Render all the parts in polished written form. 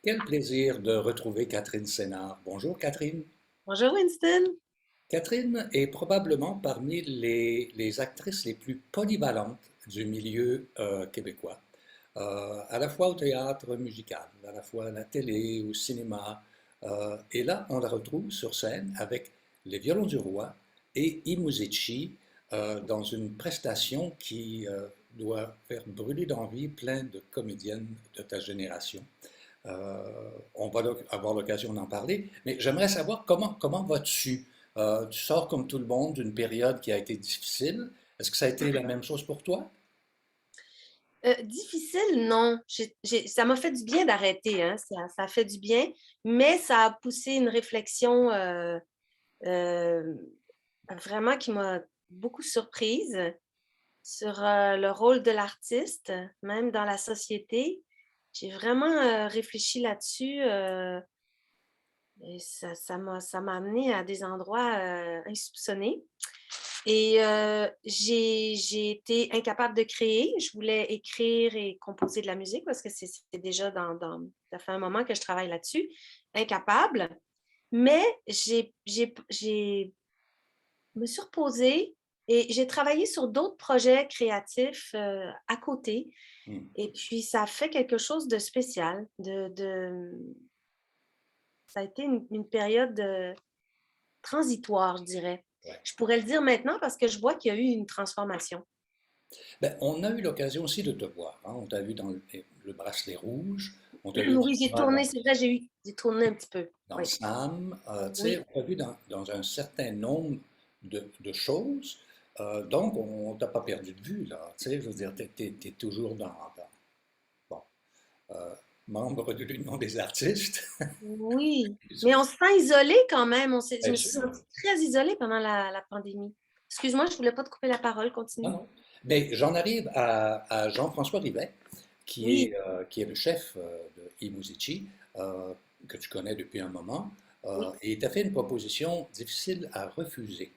Quel plaisir de retrouver Catherine Sénard. Bonjour Catherine. Bonjour Winston. Catherine est probablement parmi les actrices les plus polyvalentes du milieu québécois, à la fois au théâtre musical, à la fois à la télé, au cinéma. Et là, on la retrouve sur scène avec Les Violons du Roi et I Musici dans une prestation qui doit faire brûler d'envie plein de comédiennes de ta génération. On va avoir l'occasion d'en parler, mais j'aimerais savoir comment vas-tu? Tu sors comme tout le monde d'une période qui a été difficile. Est-ce que ça a été la même chose pour toi? Difficile, non. Ça m'a fait du bien d'arrêter, hein. Ça a fait du bien, mais ça a poussé une réflexion euh, vraiment qui m'a beaucoup surprise sur le rôle de l'artiste, même dans la société. J'ai vraiment réfléchi là-dessus et ça m'a amené à des endroits insoupçonnés. Et j'ai été incapable de créer. Je voulais écrire et composer de la musique parce que c'est déjà ça fait un moment que je travaille là-dessus. Incapable. Mais me suis reposée et j'ai travaillé sur d'autres projets créatifs à côté. Hmm. Et puis, ça a fait quelque chose de spécial. Ça a été une période transitoire, je dirais. Ouais. Je pourrais le dire maintenant parce que je vois qu'il y a eu une transformation. Ben, on a eu l'occasion aussi de te voir, hein. On t'a vu dans le Bracelet Rouge, on t'a vu au Oui, j'ai cinéma tourné, c'est vrai, j'ai tourné un petit peu. dans Oui, Sam. Tu sais, oui. on t'a vu dans un certain nombre de choses. Donc, on ne t'a pas perdu de vue, là. Tu sais, je veux dire, tu es toujours bon, euh, membre de l'Union des artistes. Oui. Mais on se sent isolé quand même. Je Bien me suis sûr. sentie très isolée pendant la pandémie. Excuse-moi, je ne voulais pas te couper la parole. Non, Continue. non. Mais j'en arrive à Jean-François Rivet, Oui, qui est le chef de Imusici, que tu connais depuis un moment, oui, et il t'a fait une proposition difficile à refuser.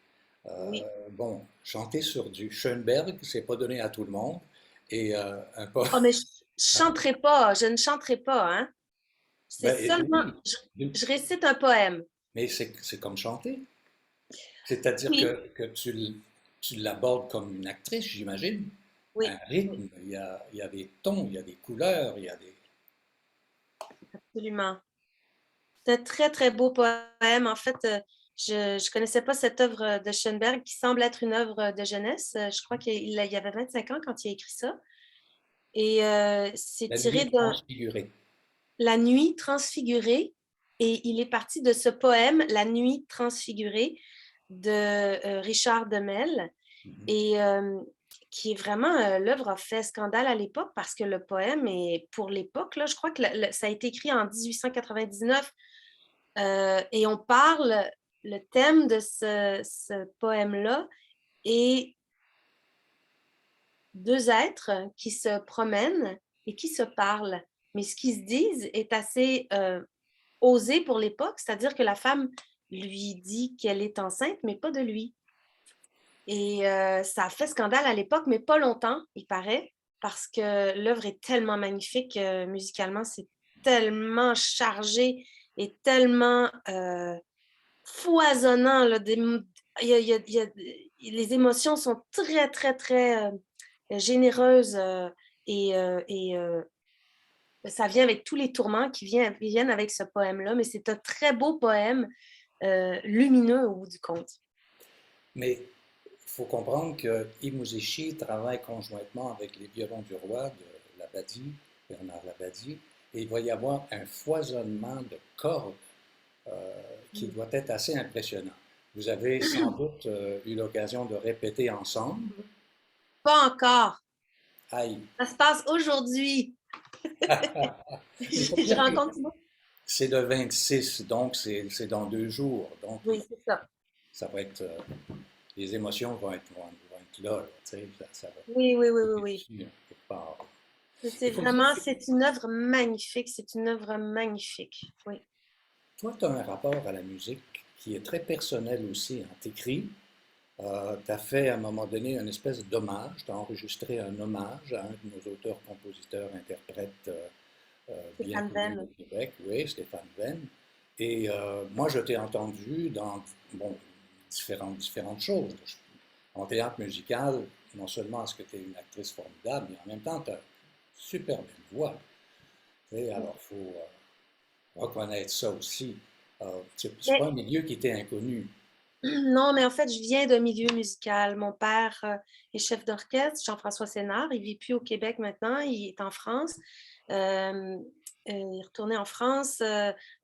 oui. Bon, chanter sur du Schoenberg, c'est pas donné à tout le monde, et un pas. Oh, mais je chanterai pas. Je ne chanterai pas, hein. C'est Ben, seulement. oui, Je récite un poème. mais c'est comme chanter. C'est-à-dire Oui, que tu l'abordes comme une actrice, j'imagine. Un oui, oui, rythme, il y a des tons, il y a des couleurs, il y a des... absolument. C'est un très, très beau poème. En fait, je ne connaissais pas cette œuvre de Schoenberg qui semble être une œuvre de jeunesse. Je crois qu'il avait 25 ans quand il a écrit ça. Et c'est La tiré nuit de transfigurée. La nuit transfigurée. Et il est parti de ce poème, La nuit transfigurée, de Richard Demel. Mhm. Et qui est vraiment, l'œuvre a fait scandale à l'époque parce que le poème est, pour l'époque, là, je crois que ça a été écrit en 1899 et on parle, le thème de ce poème-là est deux êtres qui se promènent et qui se parlent. Mais ce qu'ils se disent est assez osé pour l'époque, c'est-à-dire que la femme lui dit qu'elle est enceinte, mais pas de lui. Et ça a fait scandale à l'époque, mais pas longtemps, il paraît, parce que l'œuvre est tellement magnifique musicalement, c'est tellement chargé et tellement foisonnant. Là, il y a- les émotions sont très, très, très généreuses et ça vient avec tous les tourments qui viennent avec ce poème-là, mais c'est un très beau poème lumineux au bout du compte. Mais il faut comprendre que Imuzishi travaille conjointement avec les violons du roi de Labadie, Bernard Labadie, et il va y avoir un foisonnement de cordes qui doit être assez impressionnant. Vous avez sans doute eu l'occasion de répéter ensemble. Pas encore. Aïe! Ça se passe aujourd'hui. Il faut Je dire que rencontre beaucoup. c'est le 26, donc c'est dans 2 jours. Donc Oui, c'est ça. ça va être, les émotions vont être là, tu sais, ça va Oui, oui, oui, oui, couper oui. dessus, hein, quelque part. C'est Il faut dire vraiment, que c'est une œuvre magnifique. C'est une œuvre magnifique. Oui. toi, tu as un rapport à la musique qui est très personnel aussi. Hein. Tu écris, tu as fait à un moment donné une espèce d'hommage, tu as enregistré un hommage à un de nos auteurs, compositeurs, interprètes bien Stéphane connu Venn. au Québec, oui, Stéphane Venn. Et moi, je t'ai entendu dans bon, différentes choses. En théâtre musical, non seulement est-ce que tu es une actrice formidable, mais en même temps, tu as une super belle voix. Et alors, il faut reconnaître ça aussi. C'est Mais pas un milieu qui était inconnu. non, mais en fait, je viens d'un milieu musical. Mon père est chef d'orchestre, Jean-François Sénard. Il vit plus au Québec maintenant, il est en France. Euh, il est retourné en France.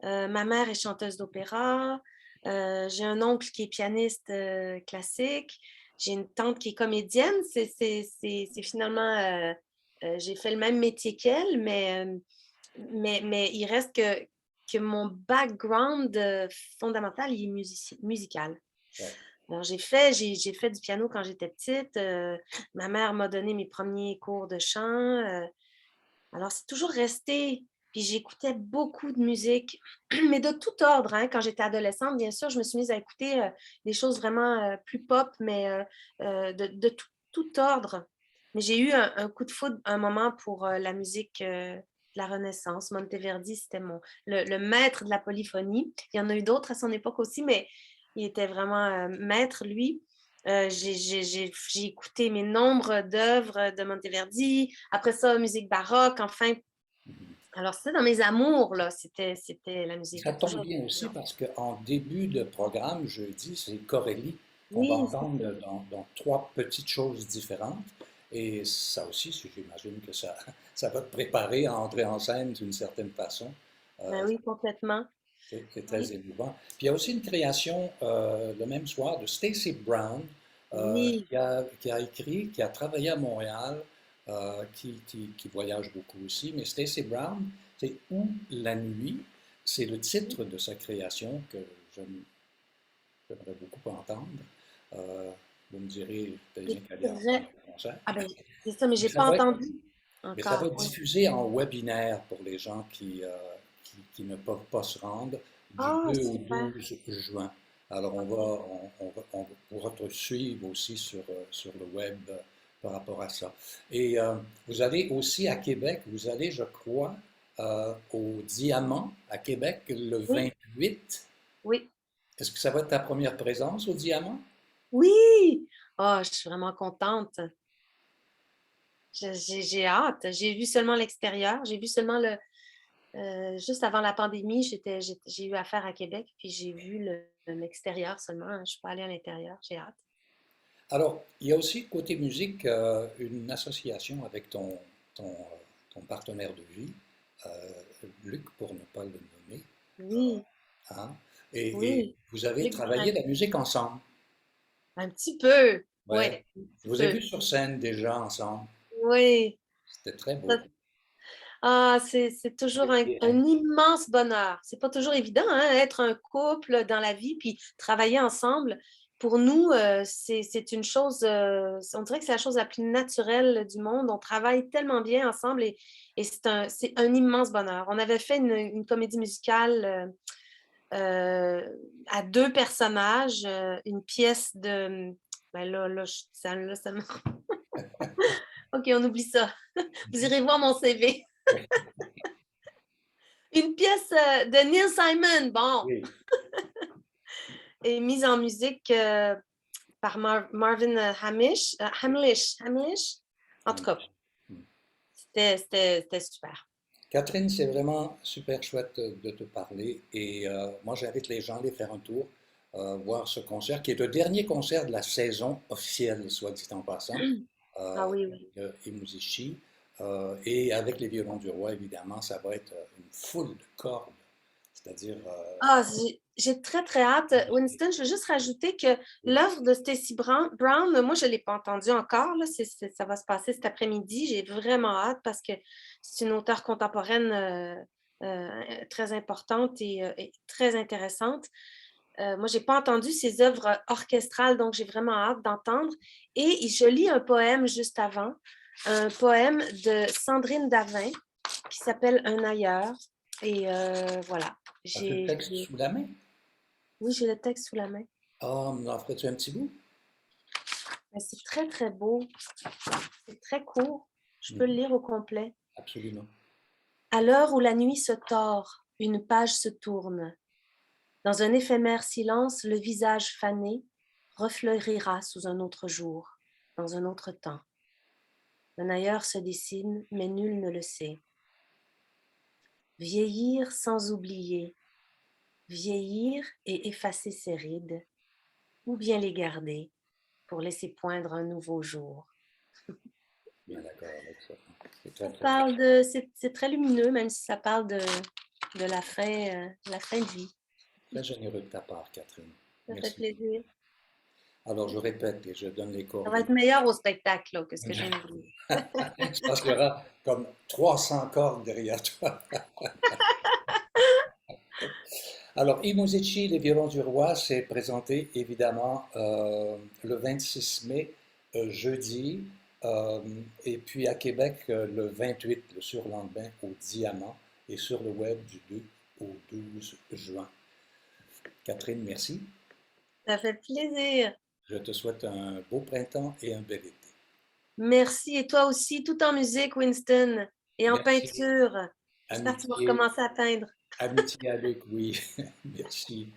Ma mère est chanteuse d'opéra. J'ai un oncle qui est pianiste classique. J'ai une tante qui est comédienne. C'est finalement, j'ai fait le même métier qu'elle, mais il reste que mon background fondamental, il est musical. Ouais. Alors, j'ai fait du piano quand j'étais petite. Ma mère m'a donné mes premiers cours de chant. Alors, c'est toujours resté. Puis j'écoutais beaucoup de musique, mais de tout ordre. Hein. Quand j'étais adolescente, bien sûr, je me suis mise à écouter des choses vraiment plus pop, mais de tout ordre. Mais j'ai eu un coup de foudre un moment pour la musique de la Renaissance. Monteverdi, c'était le maître de la polyphonie. Il y en a eu d'autres à son époque aussi, mais il était vraiment maître, lui. J'ai écouté mes nombres d'œuvres de Monteverdi. Après ça, musique baroque, enfin. Alors, c'était dans mes amours, là. C'était la musique. Ça A tombe toujours été bien aussi présent. parce qu'en début de programme, jeudi, c'est Corélie qu'on va Oui, entendre dans trois petites choses différentes. Et ça aussi, j'imagine que ça va te préparer à entrer en scène d'une certaine façon. ben Euh, oui, complètement. c'est très Oui, émouvant. Puis il y a aussi une création le même soir de Stacey Brown oui, qui a écrit, qui a travaillé à Montréal, qui voyage beaucoup aussi. Mais Stacey Brown, c'est Où la nuit, c'est le titre de sa création que j'aimerais beaucoup entendre. Euh, vous me direz, t'as c'est bien qu'à aller entendre très... le concert. Ah ben, c'est ça, mais Mais j'ai ça pas va être entendu mais ça va encore. être Oui. diffusé en webinaire pour les gens qui ne peuvent pas se rendre du Ah, 2 au super. 12 juin. Alors OK. on pourra te suivre aussi sur le web par rapport à ça. Et vous allez aussi à Québec, vous allez, je crois, au Diamant à Québec le Oui, 28. oui, Est-ce que ça va être ta première présence au Diamant? oui! Ah, je suis vraiment contente. J'ai hâte. J'ai vu seulement l'extérieur. J'ai vu seulement juste avant la pandémie, j'ai eu affaire à Québec, puis j'ai vu l'extérieur seulement. Je ne suis pas allée à l'intérieur. J'ai hâte. Alors, il y a aussi côté musique une association avec ton partenaire de vie, euh, Luc pour ne pas le nommer, Oui, hein, et oui. vous avez Luc travaillé Brel. la musique ensemble. Un petit peu. Oui, Ouais. un petit Je vous ai peu. vu sur scène déjà ensemble. Oui. C'était très beau. Ça- Ah, c'est toujours un immense bonheur. C'est pas toujours évident, hein, être un couple dans la vie, puis travailler ensemble. Pour nous, c'est une chose, on dirait que c'est la chose la plus naturelle du monde. On travaille tellement bien ensemble et c'est un immense bonheur. On avait fait une comédie musicale à deux personnages, une pièce de... Ben ça me... OK, on oublie ça. Vous irez voir mon CV. Une pièce de Neil Simon, bon, Oui. est mise en musique par Marvin Hamlish. En tout cas, c'était super. Catherine, c'est vraiment super chouette de te parler et moi j'invite les gens à aller faire un tour, voir ce concert qui est le dernier concert de la saison officielle, soit dit en passant, Ah euh, oui, oui. de Imuzishi. Et avec les violons du roi, évidemment, ça va être une foule de cordes, c'est-à-dire Ah, j'ai très, très hâte. Winston, je veux juste rajouter que l'œuvre de Stacey Brown, moi, je ne l'ai pas entendue encore. Là. Ça va se passer cet après-midi. J'ai vraiment hâte parce que c'est une auteure contemporaine très importante et très intéressante. Moi, je n'ai pas entendu ses œuvres orchestrales, donc j'ai vraiment hâte d'entendre. Et je lis un poème juste avant, un poème de Sandrine Davin qui s'appelle Un ailleurs. Et voilà. as-tu le texte sous la main? Oui, j'ai le texte sous la main. Ah, m'en ferais-tu un petit bout? Mais c'est très, très beau. C'est très court. Je peux le Mhm, lire au complet. absolument. À l'heure où la nuit se tord, une page se tourne. Dans un éphémère silence, le visage fané refleurira sous un autre jour, dans un autre temps. Un ailleurs se dessine, mais nul ne le sait. Vieillir sans oublier, vieillir et effacer ses rides, ou bien les garder pour laisser poindre un nouveau jour. Bien d'accord avec ça. C'est Ça très, très bien. parle de, c'est très lumineux, même si ça parle de la fin de vie. Très généreux de ta part, Catherine. Ça fait Merci. plaisir. Alors, je répète et je donne les Ça va être coordonnées. meilleur au spectacle là, que ce que je viens de dire. Je pense qu'il y aura comme 300 cordes derrière toi. Alors, I Musici, les violons du roi, c'est présenté évidemment le 26 mai, jeudi, euh, et puis à Québec le 28, le surlendemain, au Diamant, et sur le web du 2 au 12 juin. Catherine, merci. Ça fait plaisir. Je te souhaite un beau printemps et un bel été. Merci. Et toi aussi, tout en musique, Winston, et en Merci. peinture. J'espère que tu vas Amitié, recommencer à peindre. amitié avec, oui. Merci.